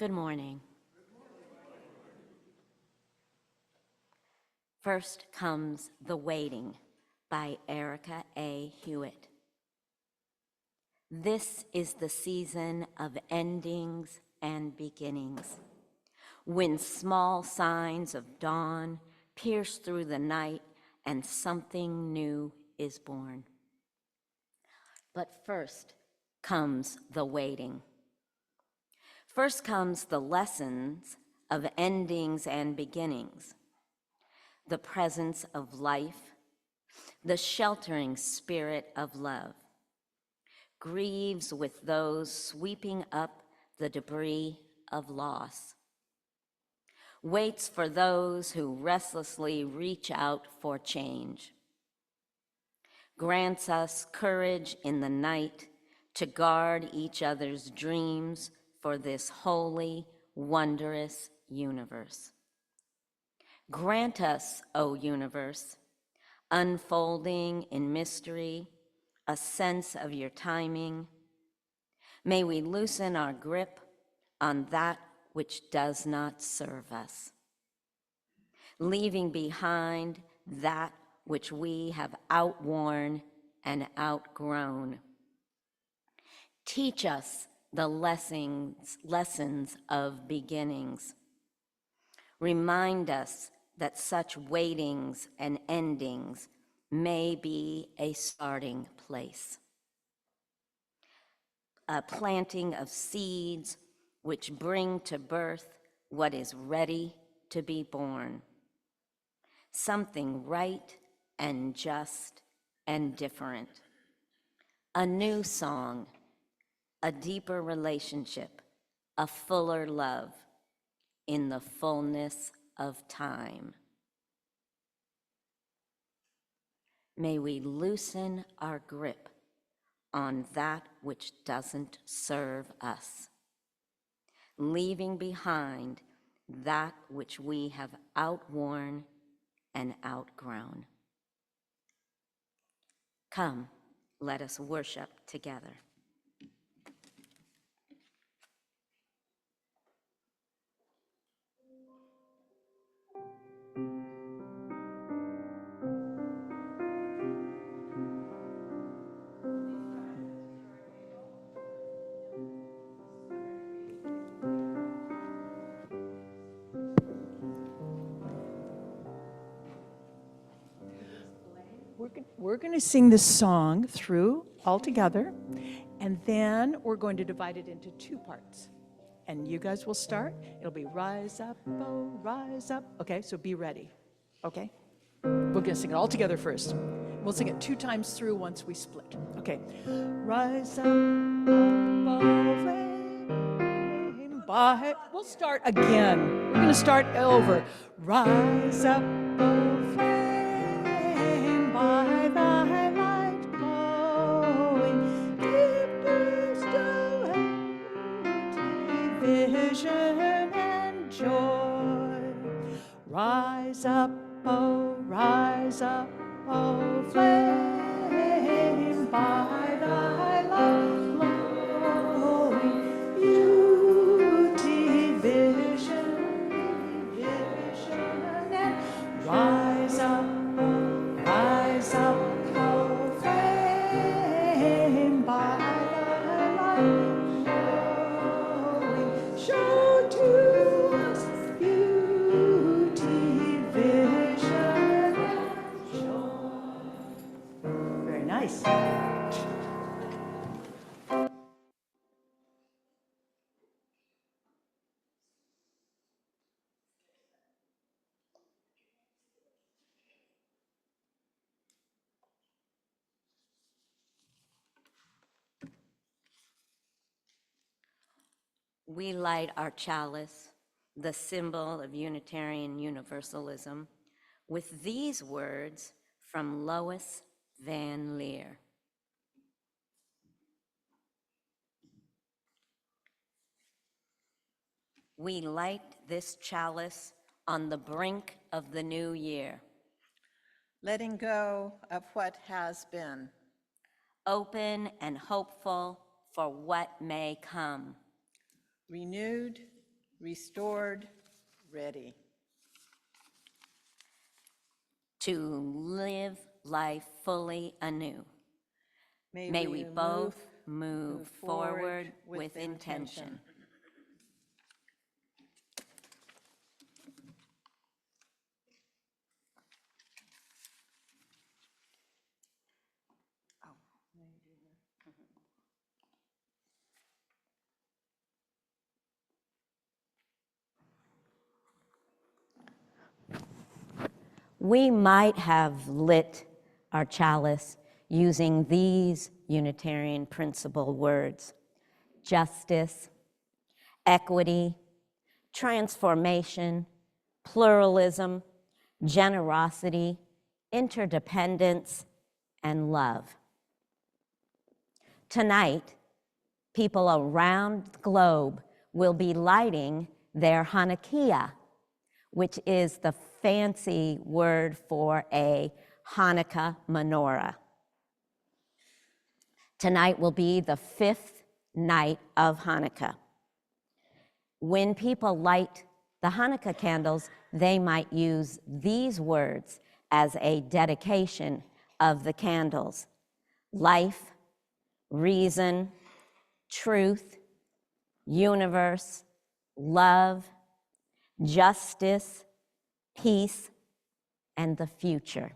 Good morning. First comes The Waiting by Erica A. Hewitt. This is the season of endings and beginnings, when small signs of dawn pierce through the night and something new is born. But first comes the waiting. First comes the lessons of endings and beginnings, the presence of life, the sheltering spirit of love, grieves with those sweeping up the debris of loss, waits for those who restlessly reach out for change, grants us courage in the night to guard each other's dreams for this holy, wondrous universe. Grant us, O universe, unfolding in mystery, a sense of your timing. May we loosen our grip on that which does not serve us, leaving behind that which we have outworn and outgrown. Teach us the lessons of beginnings. Remind us that such waitings and endings may be a starting place, a planting of seeds which bring to birth what is ready to be born, something right and just and different, a new song, a deeper relationship, a fuller love in the fullness of time. May we loosen our grip on that which doesn't serve us, leaving behind that which we have outworn and outgrown. Come, let us worship together. We're going to sing this song through all together, and then we're going to divide it into two parts. And you guys will start. It'll be rise up, oh, rise up. Okay, so be ready. Okay? We're going to sing it all together first. We'll sing it 2 times through once we split. Okay. Rise up, oh, flame by. We'll start again. We're going to start over. Rise up, oh, flame by thy light glowing. Give peace to empty vision and joy. Rise up, oh, flame by thy light glowing. Beauty, vision, and rise up, oh, flame by thy light glowing. Show to us beauty, vision, and joy. Very nice. We light our chalice, the symbol of Unitarian Universalism, with these words from Lois Van Leer. We light this chalice on the brink of the new year, letting go of what has been, open and hopeful for what may come, renewed restored, ready. To live life fully anew. May we both move forward with intention. We might have lit our chalice using these Unitarian principle words: justice, equity, transformation, pluralism, generosity, interdependence, and love. Tonight, people around the globe will be lighting their Hanukkah, which is the fancy word for a Hanukkah menorah. Tonight will be the 5th night of Hanukkah. When people light the Hanukkah candles, they might use these words as a dedication of the candles: life, reason, truth, universe, love, justice, peace, and the future.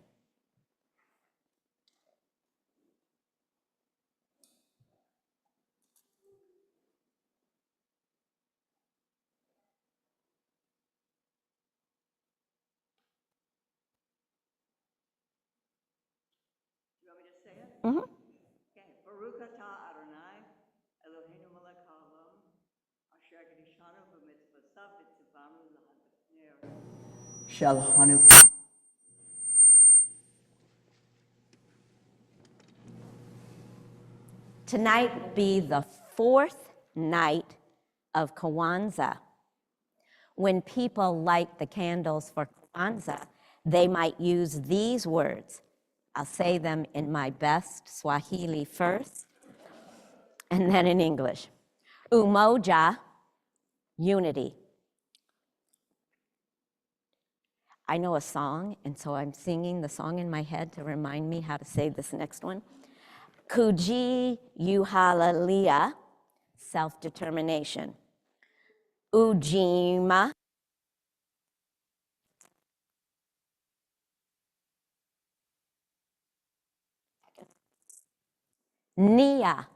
You want me to say it? Mm-hmm. Okay. Baruch atah Adonai, Eloheinu melech haolam, asher kedishanu b'mitzvosav v'tzivanu l'hadner shel Hanukkah. Tonight will be the 4th night of Kwanzaa. When people light the candles for Kwanzaa, they might use these words. I'll say them in my best Swahili first, and then in English. Umoja, unity. I know a song, and so I'm singing the song in my head to remind me how to say this next one. Kuji Yuhalalia, self-determination. Ujima, Nia,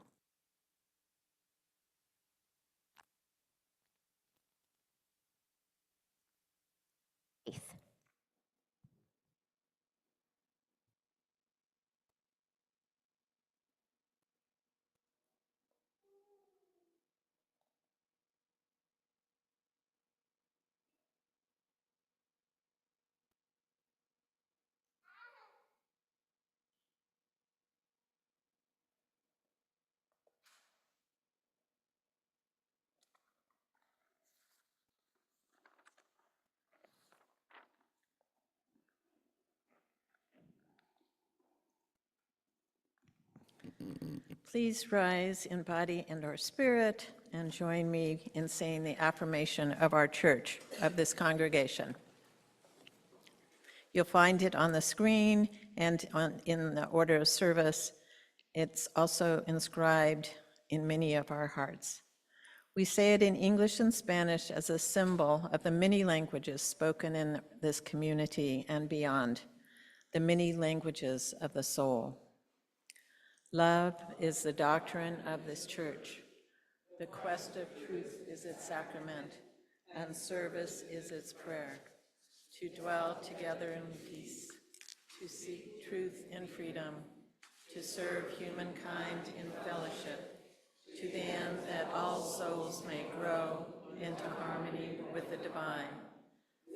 faith. Please rise in body and or spirit and join me in saying the affirmation of our church, of this congregation. You'll find it on the screen and in the order of service. It's also inscribed in many of our hearts. We say it in English and Spanish as a symbol of the many languages spoken in this community and beyond, the many languages of the soul. Love is the doctrine of this church. The quest of truth is its sacrament, and service is its prayer. To dwell together in peace, to seek truth in freedom, to serve humankind in fellowship, to the end that all souls may grow into harmony with the divine.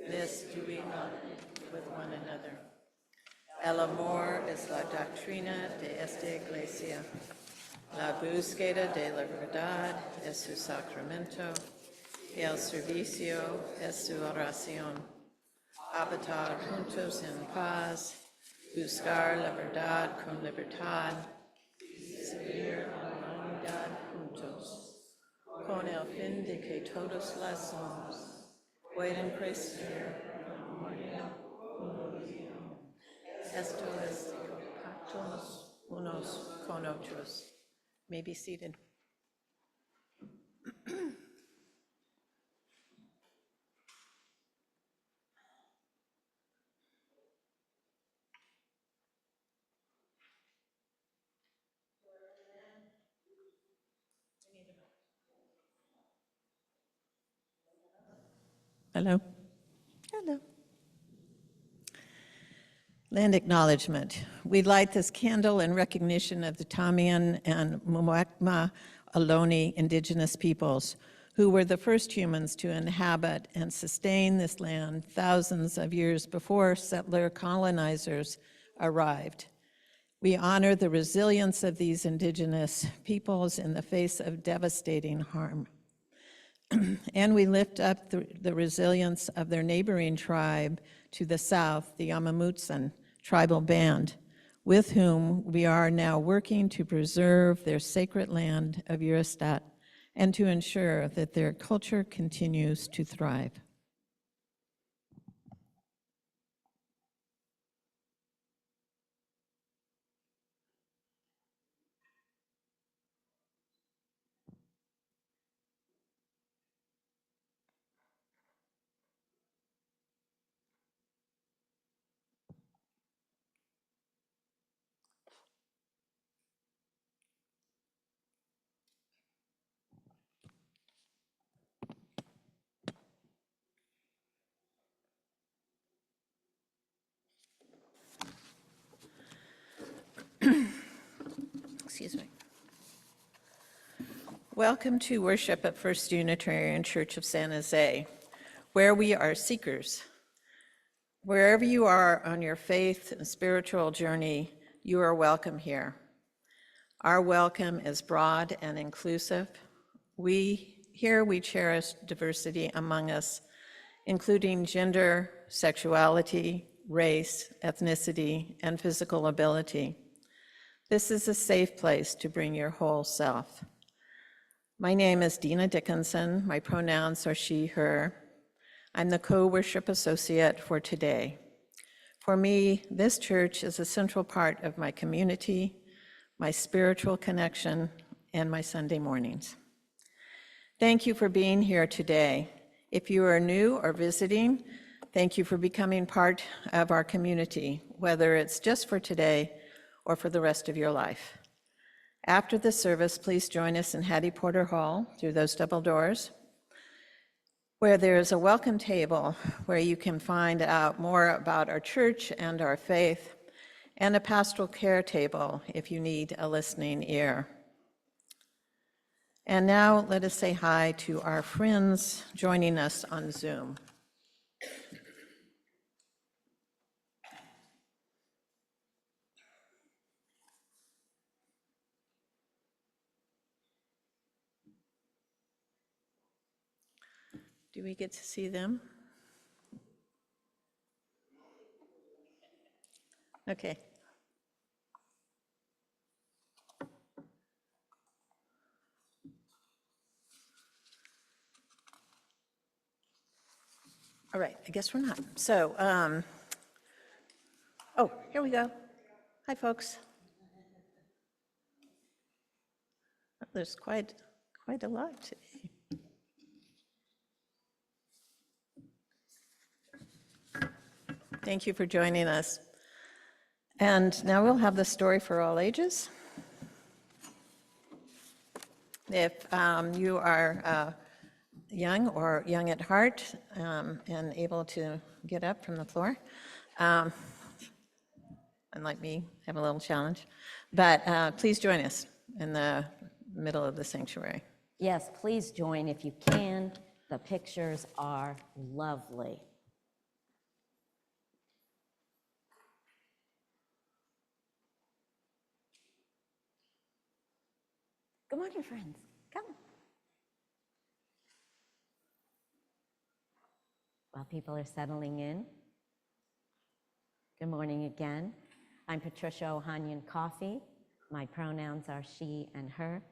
This do we love with one another. El amor es la doctrina de esta iglesia. La búsqueda de la verdad es su sacramento, y el servicio es su oración. Habitar juntos en paz, buscar la verdad con libertad, servir a la humanidad juntos, con con el fin de que todos las somos pueden crecer. Esto es pactos unos con otros. May be seated. Hello. Hello. Land acknowledgement. We light this candle in recognition of the Tamian and Muwekma Ohlone indigenous peoples, who were the first humans to inhabit and sustain this land thousands of years before settler colonizers arrived. We honor the resilience of these indigenous peoples in the face of devastating harm. And we lift up the resilience of their neighboring tribe to the south, the Amamutsan tribal band, with whom we are now working to preserve their sacred land of Eurostat and to ensure that their culture continues to thrive. Excuse me. Welcome to worship at First Unitarian Church of San Jose, where we are seekers. Wherever you are on your faith and spiritual journey, you are welcome here. Our welcome is broad and inclusive. Here we cherish diversity among us, including gender, sexuality, race, ethnicity, and physical ability. This is a safe place to bring your whole self. My name is Dena Dickinson. My pronouns are she, her. I'm the co-worship associate for today. For me, this church is a central part of my community, my spiritual connection, and my Sunday mornings. Thank you for being here today. If you are new or visiting, thank you for becoming part of our community, whether it's just for today or for the rest of your life. After the service, please join us in Hattie Porter Hall through those double doors, where there is a welcome table where you can find out more about our church and our faith, and a pastoral care table if you need a listening ear. And now let us say hi to our friends joining us on Zoom. Do we get to see them? Okay. All right, I guess we're not. So, oh, here we go. Hi, folks. There's quite a lot today. Thank you for joining us. And now we'll have the story for all ages. If you are young or young at heart and able to get up from the floor, unlike me, have a little challenge, but please join us in the middle of the sanctuary. Yes, please join if you can. The pictures are lovely. Come on, your friends, come. While people are settling in, good morning again. I'm Patricia Ohanian-Coffey. My pronouns are she and her.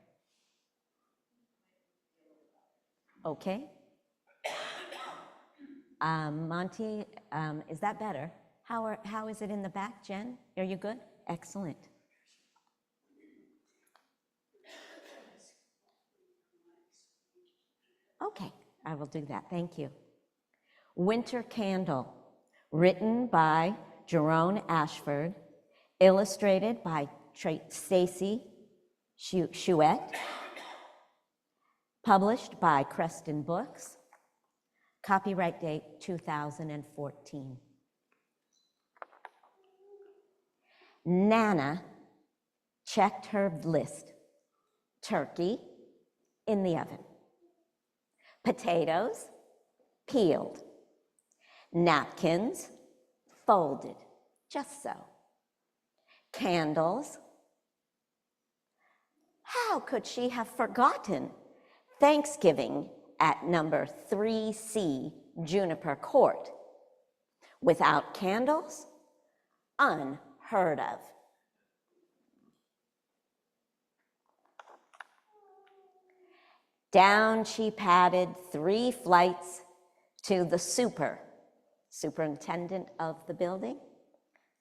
Okay. Monty, is that better? How is it in the back, Jen? Are you good? Excellent. Okay, I will do that. Thank you. Winter Candle, written by Jerome Ashford, illustrated by Stacy Chouette, published by Creston Books, copyright date 2014. Nana checked her list. Turkey in the oven. Potatoes peeled. Napkins folded, just so. Candles. How could she have forgotten Thanksgiving at number 3C Juniper Court? Without candles? Unheard of. Down she padded 3 flights to the superintendent of the building.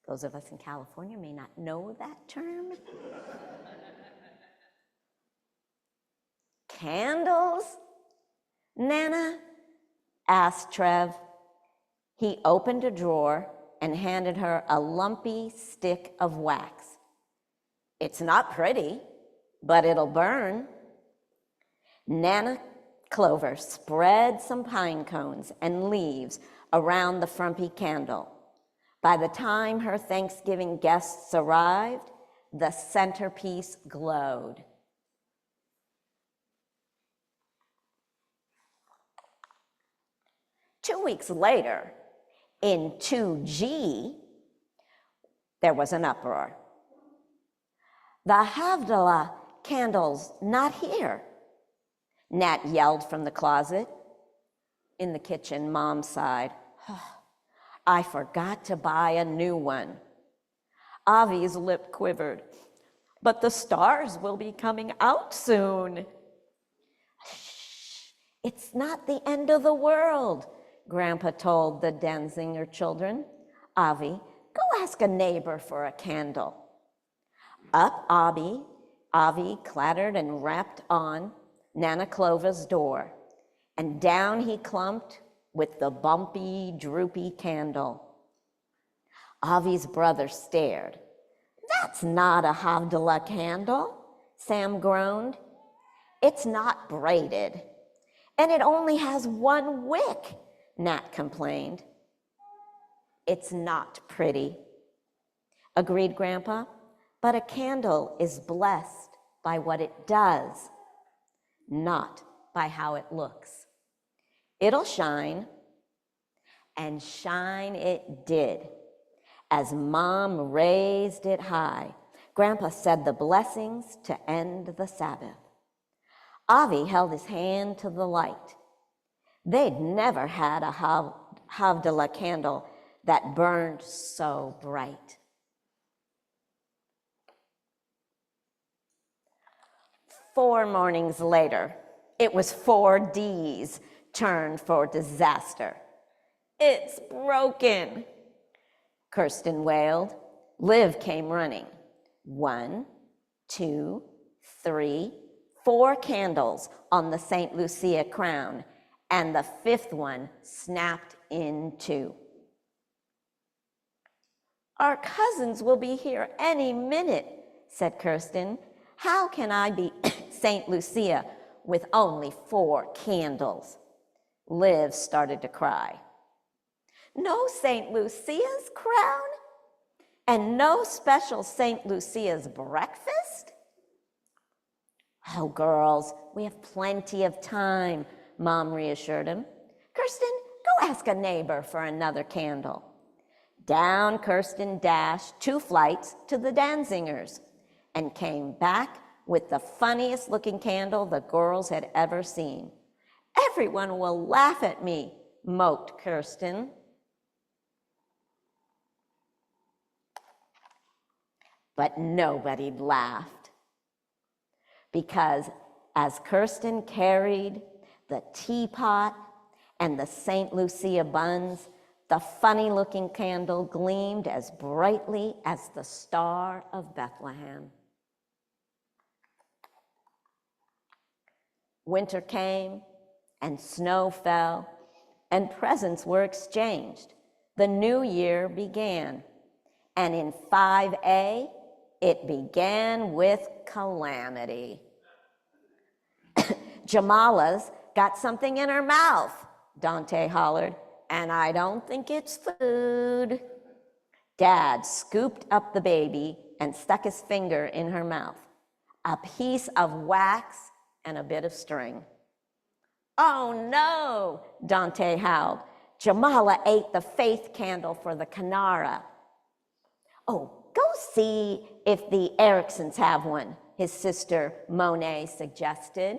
Those of us in California may not know that term. Candles, Nana? Asked Trev. He opened a drawer and handed her a lumpy stick of wax. It's not pretty, but it'll burn. Nana Clover spread some pine cones and leaves around the frumpy candle. By the time her Thanksgiving guests arrived, the centerpiece glowed. Two weeks later, in 2G, there was an uproar. The Havdalah candle's not here, Nat yelled from the closet. In the kitchen, Mom sighed. I forgot to buy a new one. Avi's lip quivered. But the stars will be coming out soon. Shh, it's not the end of the world, Grandpa told the Danzinger children. Avi, go ask a neighbor for a candle. Up Avi clattered and rapped on Nana Clover's door, and down he clumped with the bumpy, droopy candle. Avi's brother stared. That's not a Havdalah candle, Sam groaned. It's not braided, and it only has 1 wick, Nat complained. It's not pretty, agreed Grandpa, but a candle is blessed by what it does, not by how it looks. It'll shine, and shine it did. As Mom raised it high, Grandpa said the blessings to end the Sabbath. Avi held his hand to the light. They'd never had a Havdalah candle that burned so bright. Four mornings later, it was 4D's turn for disaster. It's broken, Kirsten wailed. Liv came running. 1, 2, 3, 4 candles on the St. Lucia crown, and the 5th one snapped in 2. Our cousins will be here any minute, said Kirsten. How can I be St. Lucia with only 4 candles? Liv started to cry. No St. Lucia's crown? And no special St. Lucia's breakfast? Oh, girls, we have plenty of time, Mom reassured him. Kirsten, go ask a neighbor for another candle. Down Kirsten dashed 2 flights to the Danzingers and came back with the funniest looking candle the girls had ever seen. Everyone will laugh at me, moped Kirsten. But nobody laughed, because as Kirsten carried the teapot, and the St. Lucia buns, the funny-looking candle gleamed as brightly as the Star of Bethlehem. Winter came, and snow fell, and presents were exchanged. The new year began, and in 5A, it began with calamity. Jamala's got something in her mouth, Dante hollered, and I don't think it's food. Dad scooped up the baby and stuck his finger in her mouth, a piece of wax and a bit of string. Oh no, Dante howled. Jamala ate the faith candle for the Canara. Oh, go see if the Ericksons have one, his sister Monet suggested.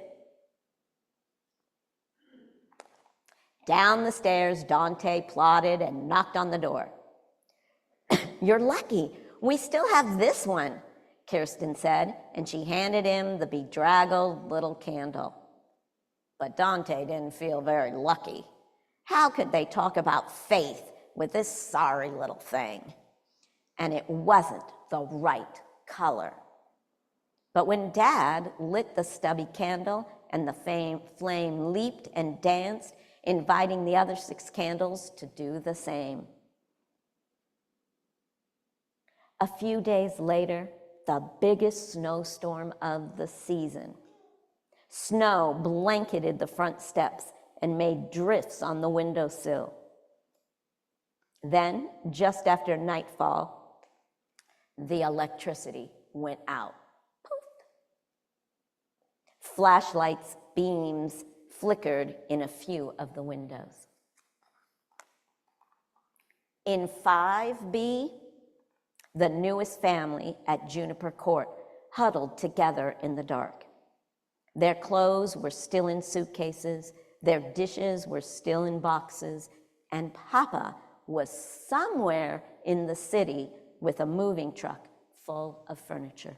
Down the stairs, Dante plodded and knocked on the door. You're lucky, we still have this one, Kirsten said, and she handed him the bedraggled little candle. But Dante didn't feel very lucky. How could they talk about faith with this sorry little thing? And it wasn't the right color. But when Dad lit the stubby candle and the flame leaped and danced, inviting the other 6 candles to do the same. A few days later, the biggest snowstorm of the season. Snow blanketed the front steps and made drifts on the windowsill. Then, just after nightfall, the electricity went out. Poof. Flashlights' beams flickered in a few of the windows. In 5B, the newest family at Juniper Court huddled together in the dark. Their clothes were still in suitcases, their dishes were still in boxes, and Papa was somewhere in the city with a moving truck full of furniture.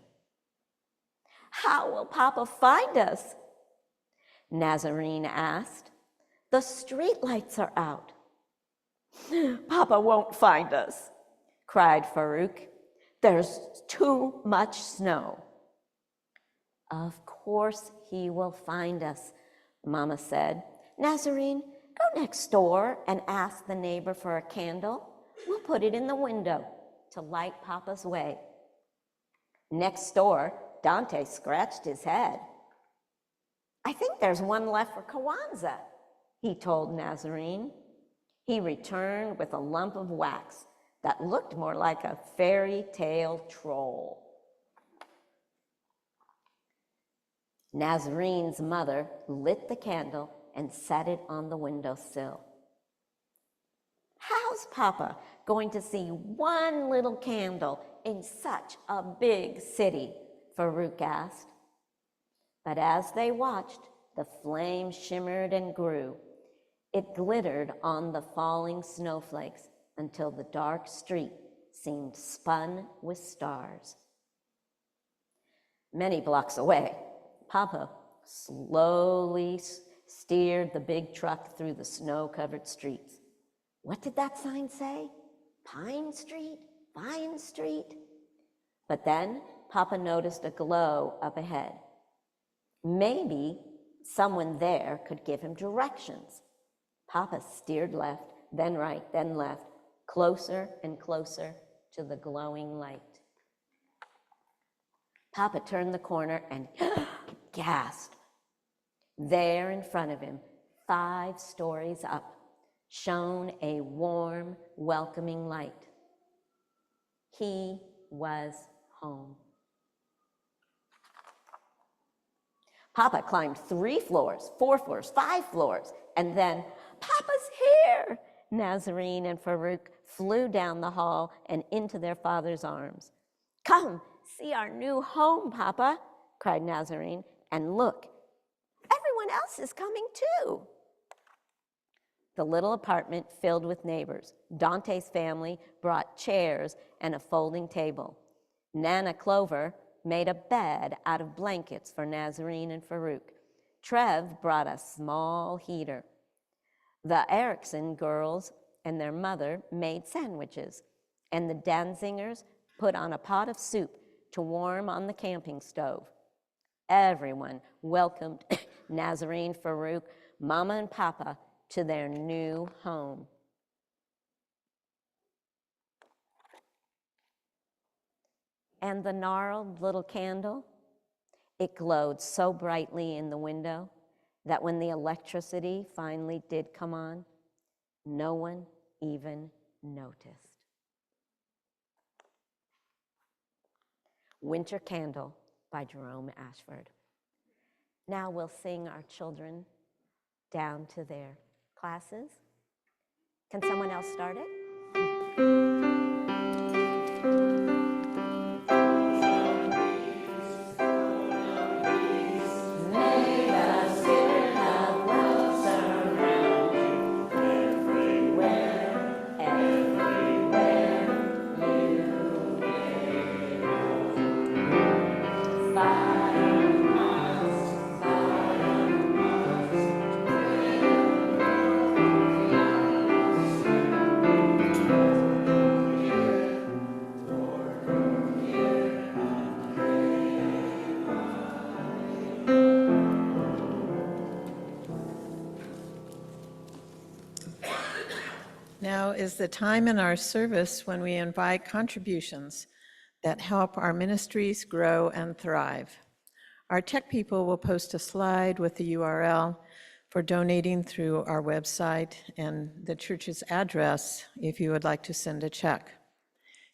How will Papa find us? Nazarene asked. The streetlights are out. Papa won't find us, cried Farouk. There's too much snow. Of course he will find us, Mama said. Nazarene, go next door and ask the neighbor for a candle. We'll put it in the window to light Papa's way. Next door, Dante scratched his head. I think there's one left for Kwanzaa, he told Nazarene. He returned with a lump of wax that looked more like a fairy tale troll. Nazarene's mother lit the candle and set it on the windowsill. How's Papa going to see one little candle in such a big city? Farouk asked. But as they watched, the flame shimmered and grew. It glittered on the falling snowflakes until the dark street seemed spun with stars. Many blocks away, Papa slowly steered the big truck through the snow-covered streets. What did that sign say? Pine Street? Vine Street? But then Papa noticed a glow up ahead. Maybe someone there could give him directions. Papa steered left, then right, then left, closer and closer to the glowing light. Papa turned the corner and gasped. There in front of him, 5 stories up, shone a warm, welcoming light. He was home. Papa climbed 3 floors, 4 floors, 5 floors, and then, Papa's here! Nazarene and Farouk flew down the hall and into their father's arms. Come, see our new home, Papa, cried Nazarene, and look, everyone else is coming too. The little apartment filled with neighbors. Dante's family brought chairs and a folding table. Nana Clover made a bed out of blankets for Nazarene and Farouk. Trev brought a small heater. The Erickson girls and their mother made sandwiches, and the Danzingers put on a pot of soup to warm on the camping stove. Everyone welcomed Nazarene, Farouk, Mama and Papa to their new home. And the gnarled little candle, it glowed so brightly in the window that when the electricity finally did come on, no one even noticed. Winter Candle by Jerome Ashford. Now we'll sing our children down to their classes. Can someone else start it? Now is the time in our service when we invite contributions that help our ministries grow and thrive. Our tech people will post a slide with the URL for donating through our website and the church's address if you would like to send a check.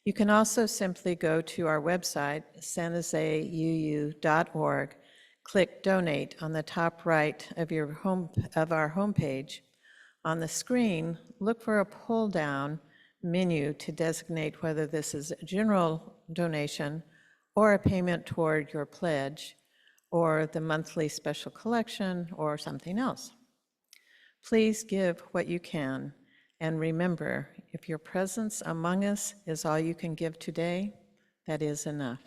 You can also simply go to our website, sanjoseuu.org, click Donate on the top right of our homepage. On the screen, look for a pull-down menu to designate whether this is a general donation or a payment toward your pledge or the monthly special collection or something else. Please give what you can, and remember, if your presence among us is all you can give today, that is enough.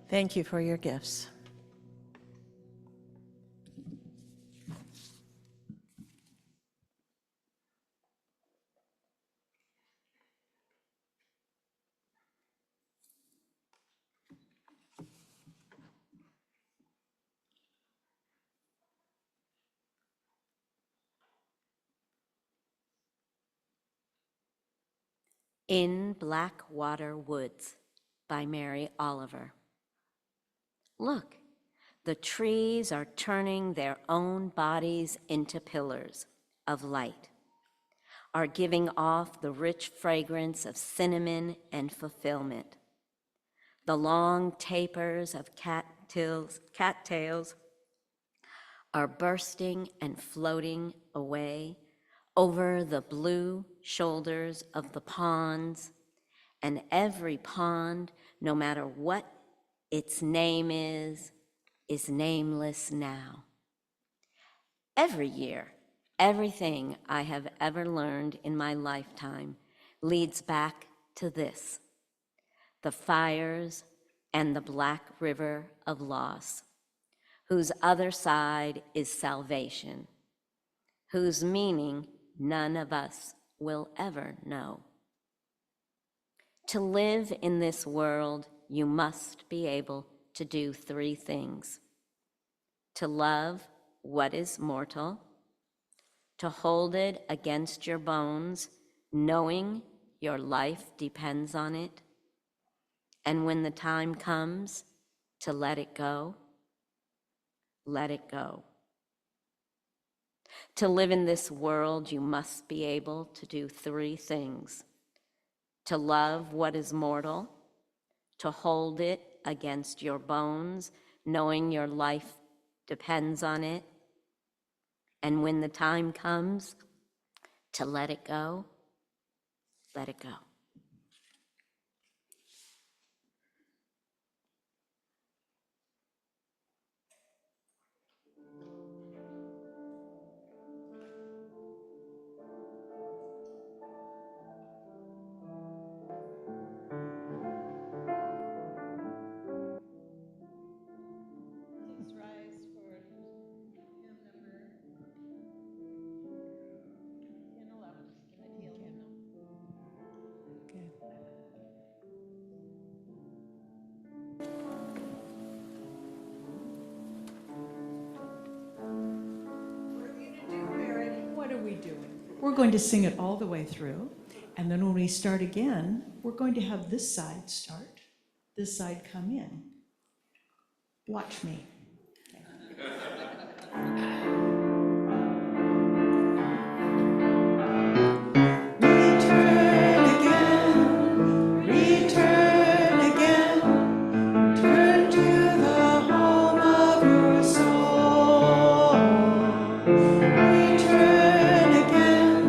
Thank you for your gifts. In Blackwater Woods by Mary Oliver. Look, the trees are turning their own bodies into pillars of light, are giving off the rich fragrance of cinnamon and fulfillment. The long tapers of cattails are bursting and floating away over the blue shoulders of the ponds, and every pond, no matter what its name is nameless now. Every year, everything I have ever learned in my lifetime leads back to this: the fires and the black river of loss, whose other side is salvation, whose meaning none of us will ever know. To live in this world, you must be able to do three things: to love what is mortal, to hold it against your bones, knowing your life depends on it, and when the time comes, to let it go. Let it go. To live in this world, you must be able to do three things: to love what is mortal, to hold it against your bones, knowing your life depends on it, and when the time comes, to let it go. Let it go. Please rise for hymn number 1011, the Teal hymnal. Okay. What are we doing? We're going to sing it all the way through, and then when we start again, we're going to have this side start, this side come in. Watch me. Return again, return again, turn to the home of your soul. Return again,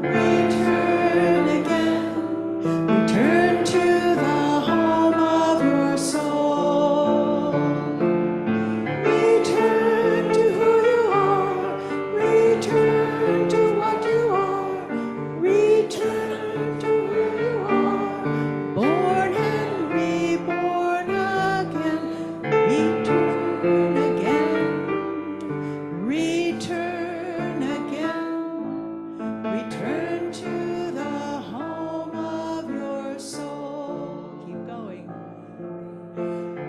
return again, return to the home of your soul. Return to who you are, return to what you are, return to who you are, born and reborn again, return again, return again, return to the home of your soul. Keep going.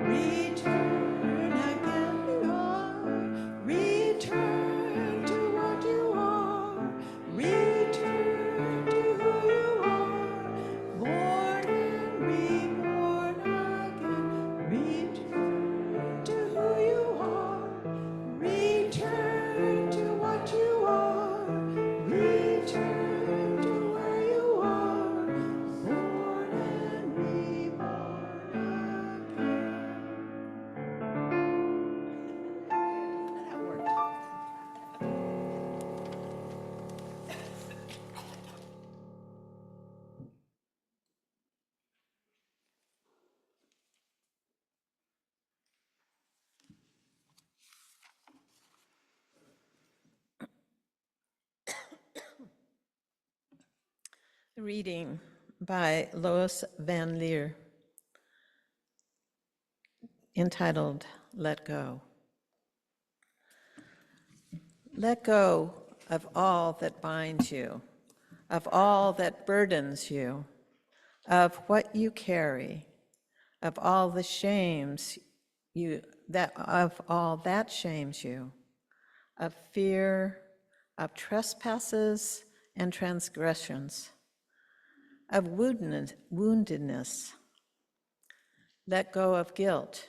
Return again, Lord. Return to what you are. Return to who you are. Born and reborn again. Return to who you are. Return to what you are. Return to where you are. Born and reborn again. That worked. Reading by Lois Van Leer, entitled Let Go. Let go of all that binds you, of all that burdens you, of what you carry, of all the shames of all that shames you, of fear, of trespasses and transgressions, of woundedness. Let go of guilt.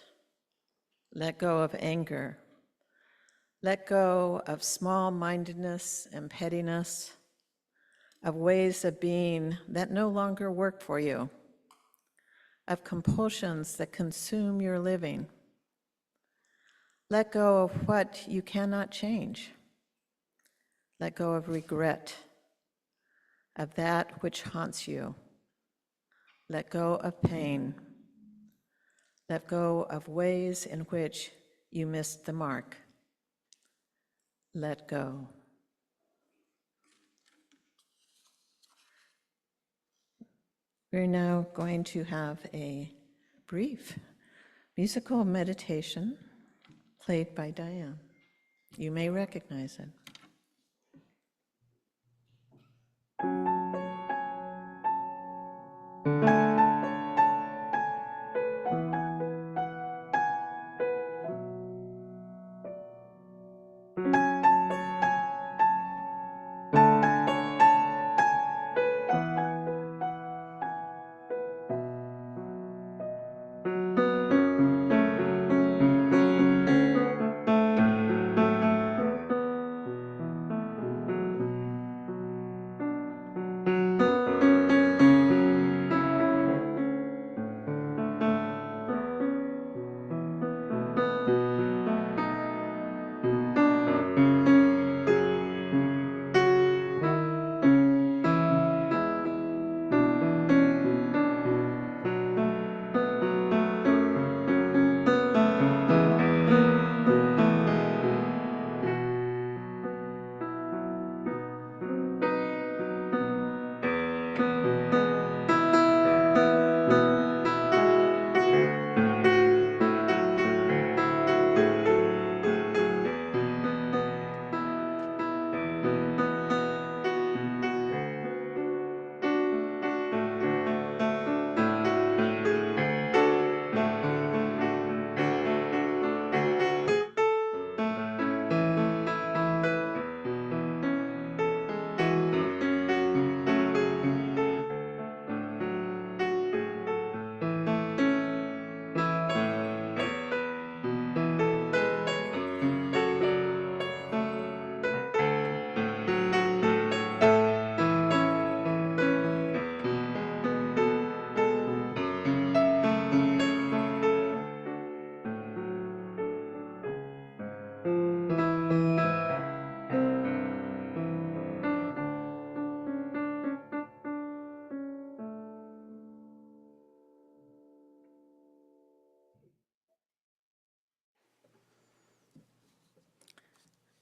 Let go of anger. Let go of small-mindedness and pettiness, of ways of being that no longer work for you, of compulsions that consume your living. Let go of what you cannot change. Let go of regret, of that which haunts you. Let go of pain. Let go of ways in which you missed the mark. Let go. We're now going to have a brief musical meditation played by Diane. You may recognize it.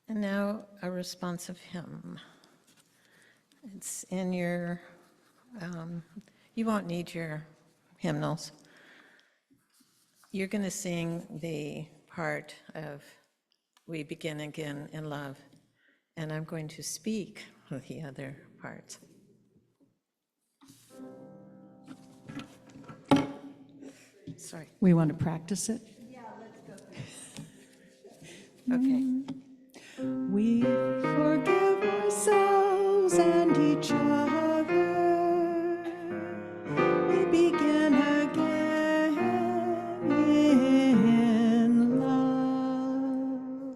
And now a responsive hymn. It's in your, you won't need your hymnals. You're going to sing the part of We Begin Again in Love, and I'm going to speak with the other parts. Sorry. We want to practice it? Okay. We forgive ourselves and each other. We begin again in love.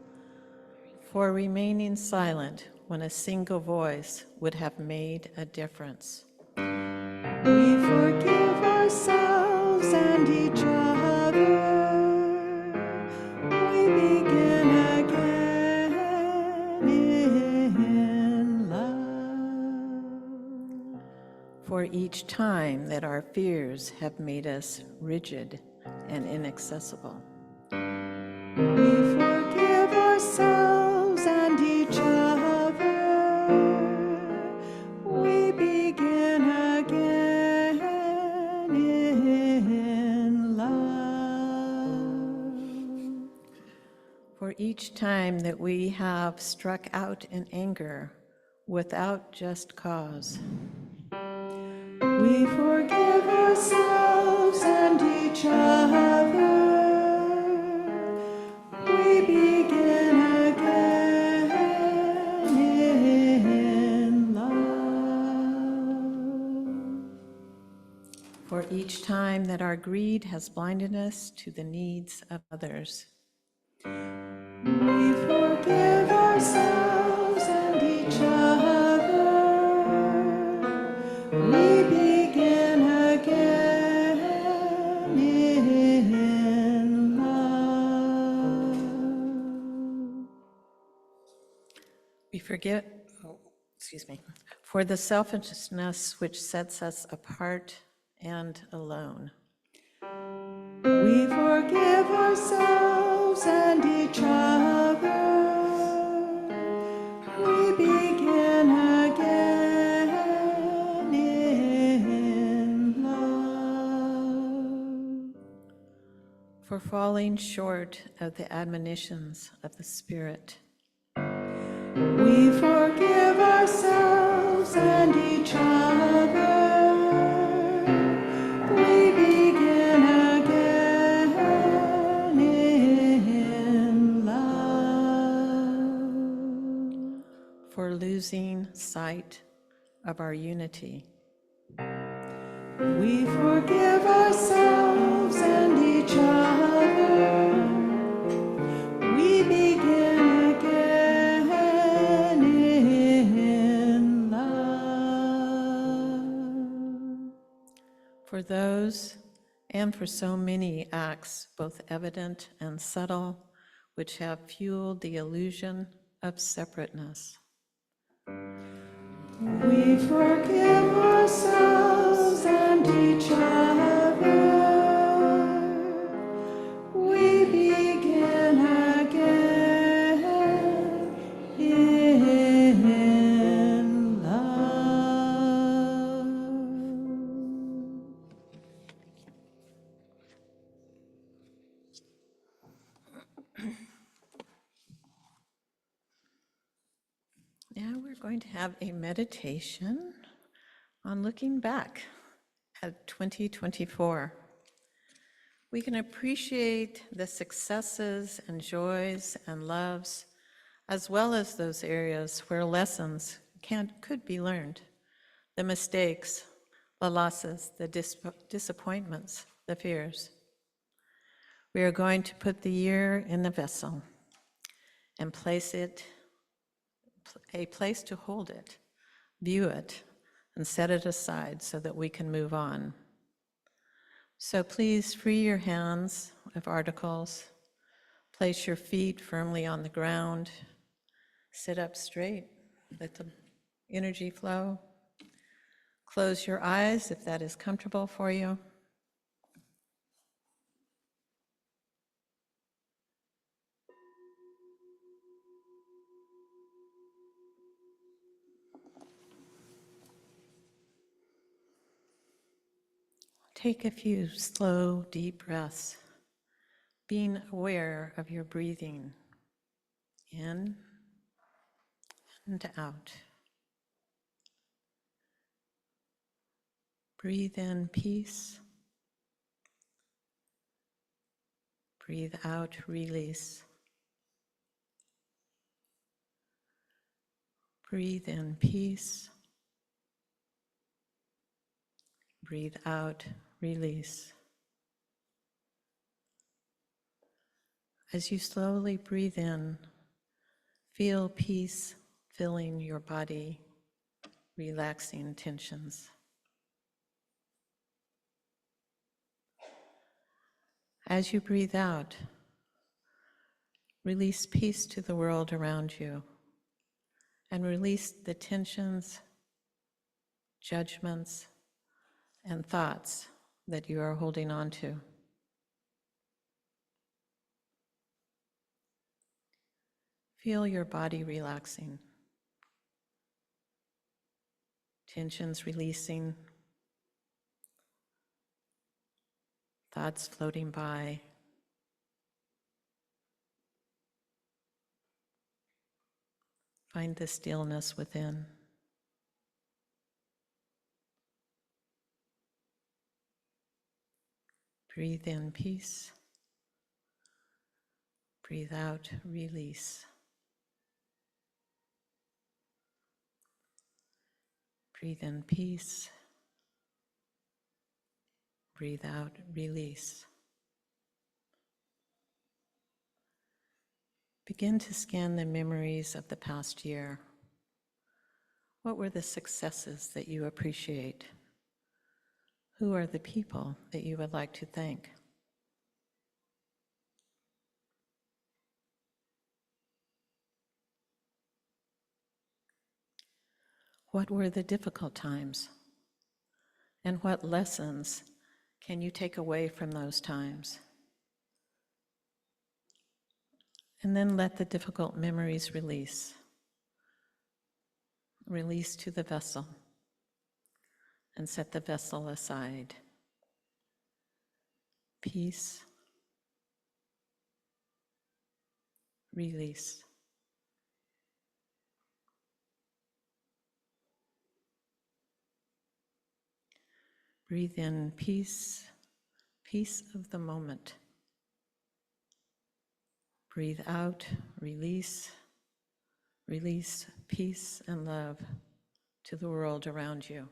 For remaining silent when a single voice would have made a difference. We forgive ourselves and each other. We begin again in love. For each time that our fears have made us rigid and inaccessible. We forgive ourselves and each other. We begin again in love. For each time that we have struck out in anger without just cause. We forgive ourselves and each other. We begin again in love. For each time that our greed has blinded us to the needs of others. We forgive ourselves and each other. We begin again in love. We forget, for the selfishness which sets us apart and alone. We forgive ourselves and each other. We begin again in love. for falling short of the admonitions of the Spirit. We forgive ourselves and each other. We begin again in love. For losing sight of our unity. We forgive ourselves and each other. We begin again in love. For those and for so many acts, both evident and subtle, which have fueled the illusion of separateness. We forgive ourselves and each other. We begin again in love. Now we're going to have a meditation on looking back at 2024. We can appreciate the successes and joys and loves, as well as those areas where lessons could be learned, the mistakes, the losses, the disappointments, the fears. We are going to put the year in the vessel and place it a place to hold it, view it, and set it aside so that we can move on. So please free your hands of articles, place your feet firmly on the ground, sit up straight, let the energy flow. Close your eyes if that is comfortable for you. Take a few slow, deep breaths, being aware of your breathing in and out. Breathe in peace. Breathe out release. Breathe in peace. Breathe out release. As you slowly breathe in, feel peace filling your body, relaxing tensions. As you breathe out, release peace to the world around you and release the tensions, judgments, and thoughts that you are holding on to. Feel your body relaxing, tensions releasing, thoughts floating by. Find the stillness within. Breathe in peace. Breathe out release. Breathe in peace. Breathe out release. Begin to scan the memories of the past year. What were the successes that you appreciate? Who are the people that you would like to thank? What were the difficult times? And what lessons can you take away from those times? And then let the difficult memories release. Release to the vessel and set the vessel aside. Peace, release. Breathe in peace, peace of the moment. Breathe out, release, release peace and love to the world around you.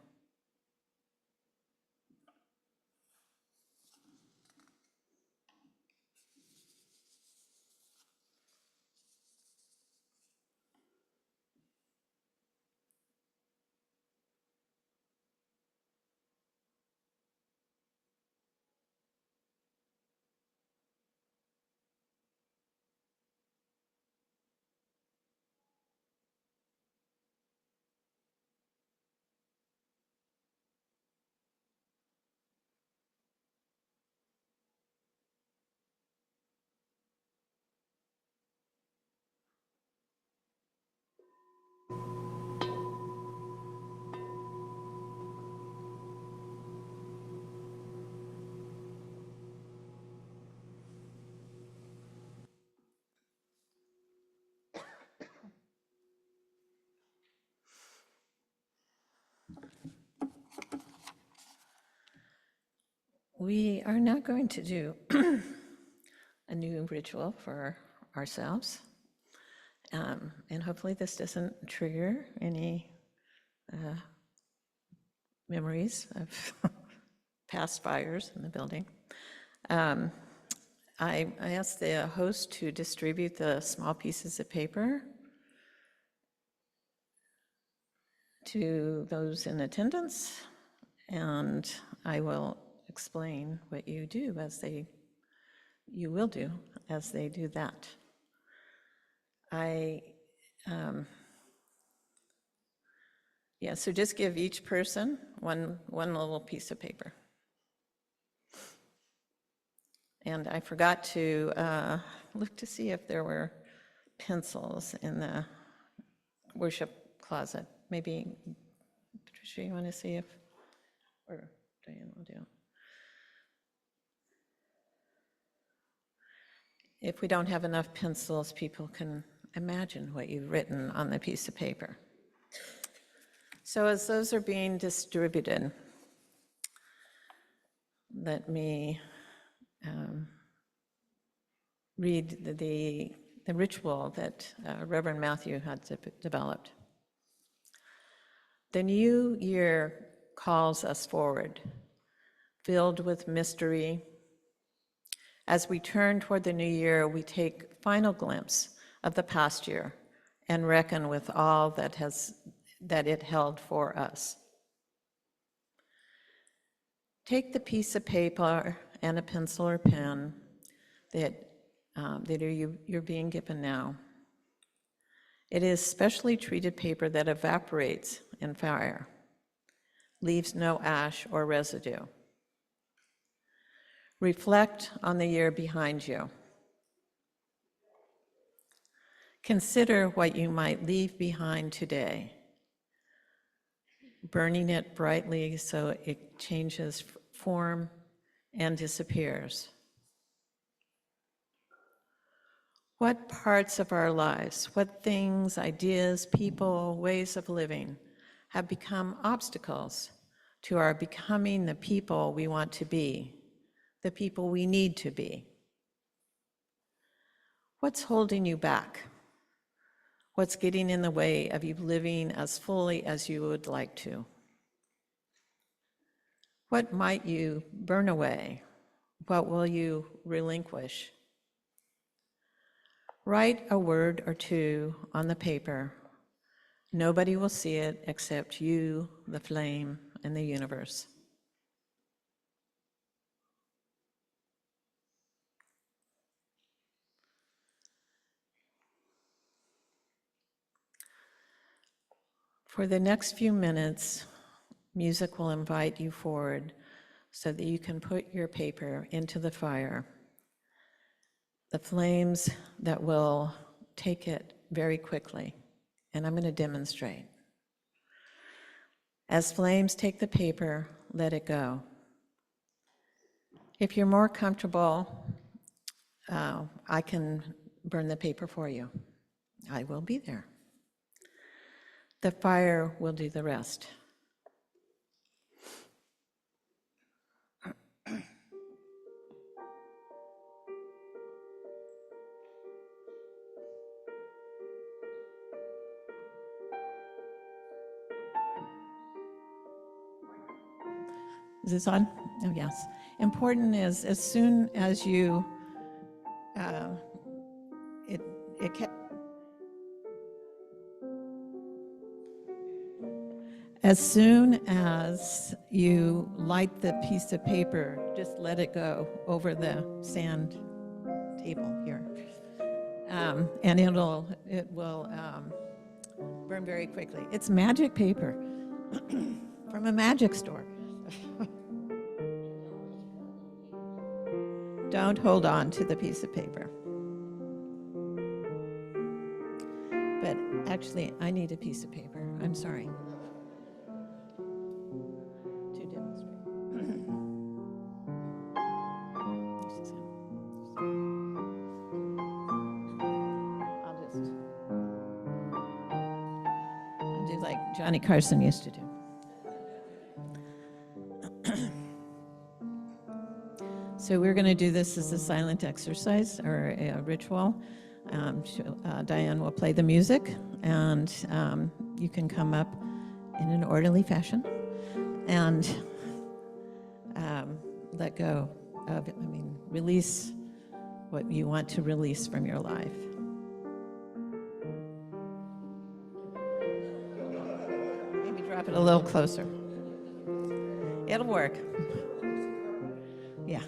We are now going to do a new ritual for ourselves. And hopefully this doesn't trigger any memories of past fires in the building. I asked the host to distribute the small pieces of paper to those in attendance, and I will explain what you do you will do as they do that. So just give each person one little piece of paper. And I forgot to look to see if there were pencils in the worship closet. Maybe, Patricia, you want to see if, or Diane will do. If we don't have enough pencils, people can imagine what you've written on the piece of paper. So as those are being distributed, let me read the ritual that Reverend Matthew had developed. The new year calls us forward, filled with mystery. As we turn toward the new year, we take final glimpse of the past year and reckon with all that it held for us. Take the piece of paper and a pencil or pen that you're being given now. It is specially treated paper that evaporates in fire, leaves no ash or residue. Reflect on the year behind you. Consider what you might leave behind today, burning it brightly so it changes form and disappears. What parts of our lives, what things, ideas, people, ways of living have become obstacles to our becoming the people we want to be, the people we need to be? What's holding you back? What's getting in the way of you living as fully as you would like to? What might you burn away? What will you relinquish? Write a word or two on the paper. Nobody will see it except you, the flame, and the universe. For the next few minutes, music will invite you forward so that you can put your paper into the fire. The flames that will take it very quickly, and I'm going to demonstrate. As flames take the paper, let it go. If you're more comfortable, I can burn the paper for you. I will be there. The fire will do the rest. Is this on? Oh, yes. Important is as soon as you, it can, as soon as you light the piece of paper, just let it go over the sand table here. And it will burn very quickly. It's magic paper from a magic store. Don't hold on to the piece of paper. But actually, I need a piece of paper. I'm sorry. To demonstrate. I'll do like Johnny Carson used to do. So we're going to do this as a silent exercise or a ritual. Diane will play the music, and you can come up in an orderly fashion and let go of, release what you want to release from your life. Maybe drop it a little closer. It'll work. Yeah.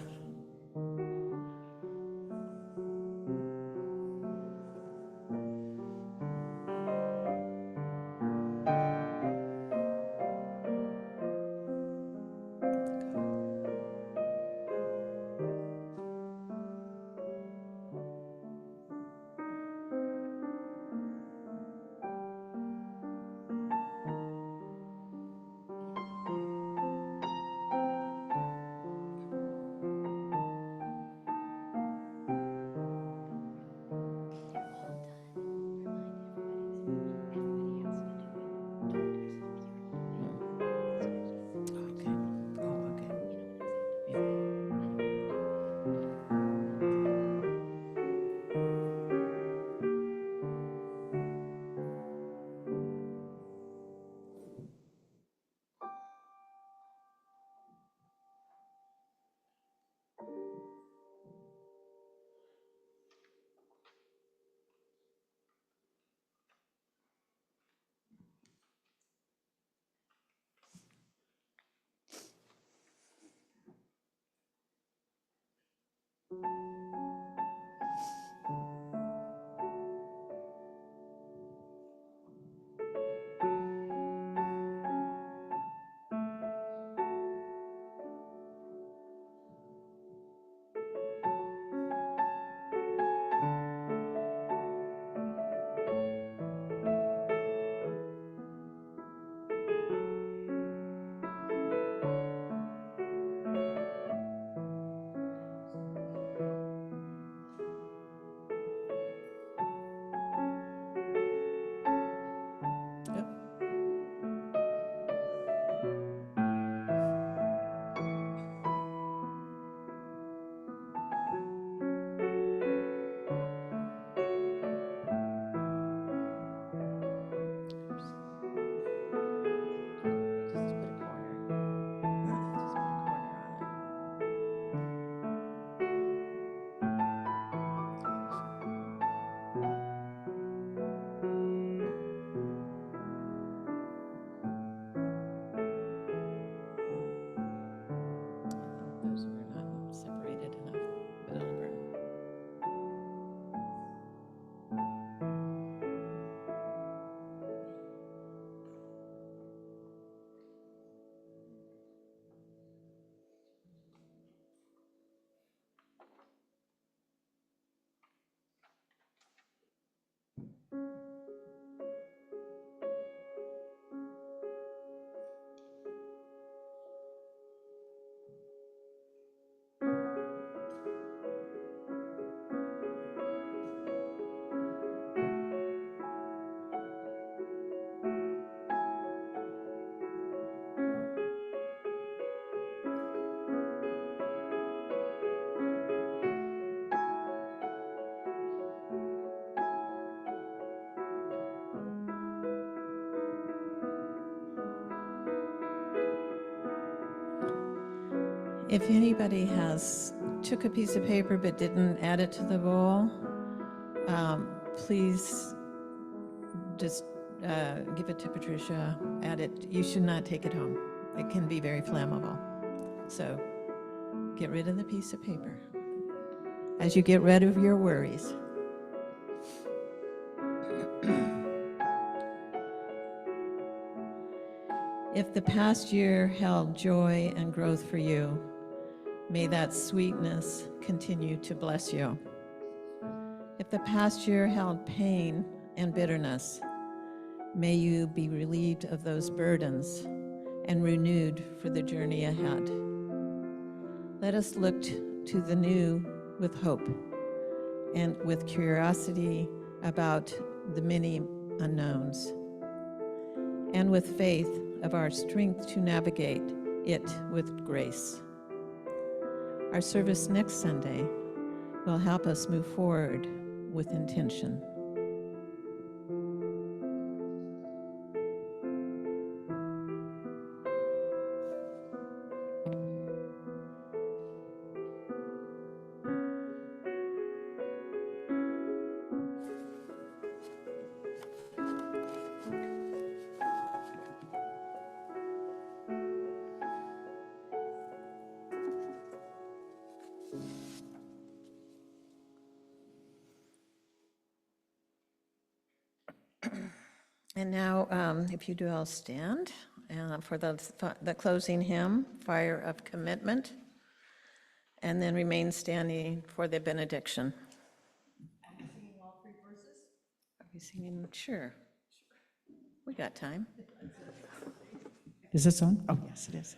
If anybody took a piece of paper but didn't add it to the bowl, please just give it to Patricia, add it. You should not take it home. It can be very flammable. So get rid of the piece of paper as you get rid of your worries. If the past year held joy and growth for you, may that sweetness continue to bless you. If the past year held pain and bitterness, may you be relieved of those burdens and renewed for the journey ahead. Let us look to the new with hope and with curiosity about the many unknowns, and with faith of our strength to navigate it with grace. Our service next Sunday will help us move forward with intention. And now, if you do, I'll stand for the closing hymn, Fire of Commitment, and then remain standing for the benediction. Are we singing all 3 verses? Are we singing? Sure. We got time. Is this on? Oh, yes, it is.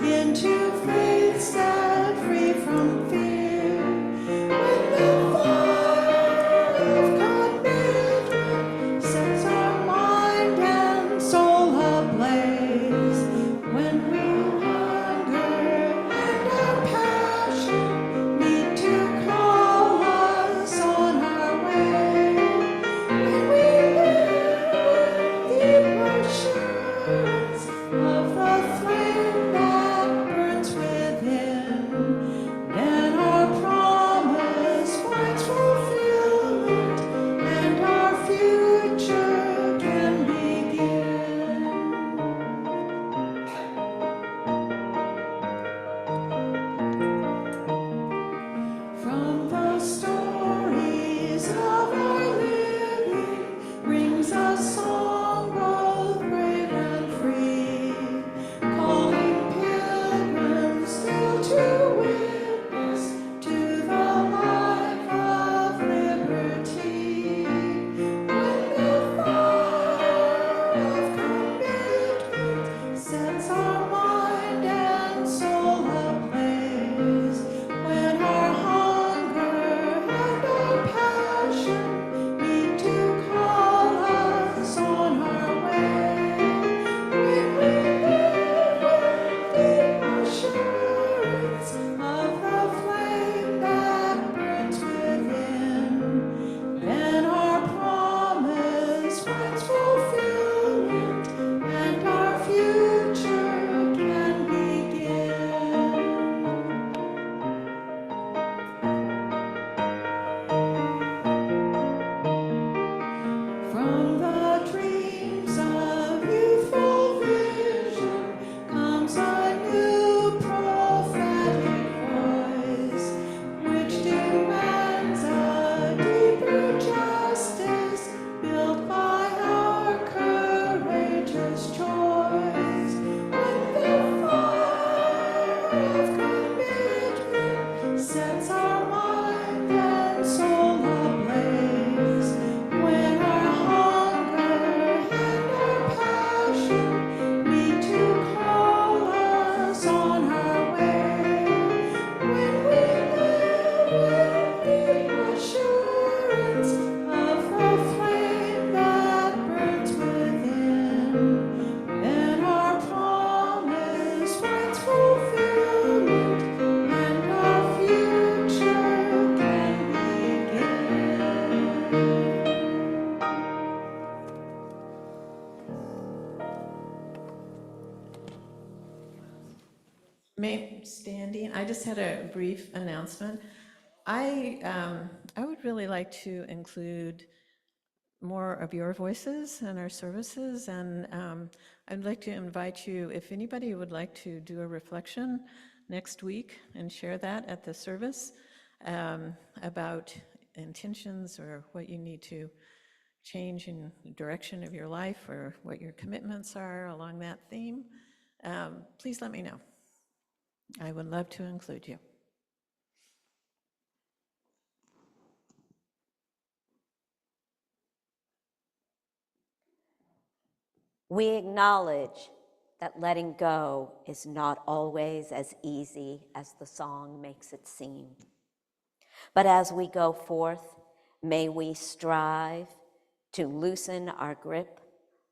Into faith set free from fear. When just had a brief announcement. I would really like to include more of your voices in our services, and I'd like to invite you, if anybody would like to do a reflection next week and share that at the service about intentions or what you need to change in the direction of your life or what your commitments are along that theme, please let me know. I would love to include you. We acknowledge that letting go is not always as easy as the song makes it seem. But as we go forth, may we strive to loosen our grip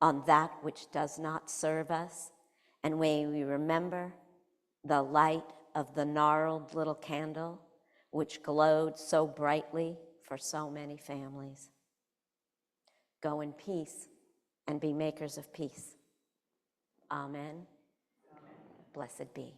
on that which does not serve us, and may we remember the light of the gnarled little candle which glowed so brightly for so many families. Go in peace and be makers of peace. Amen. Blessed be.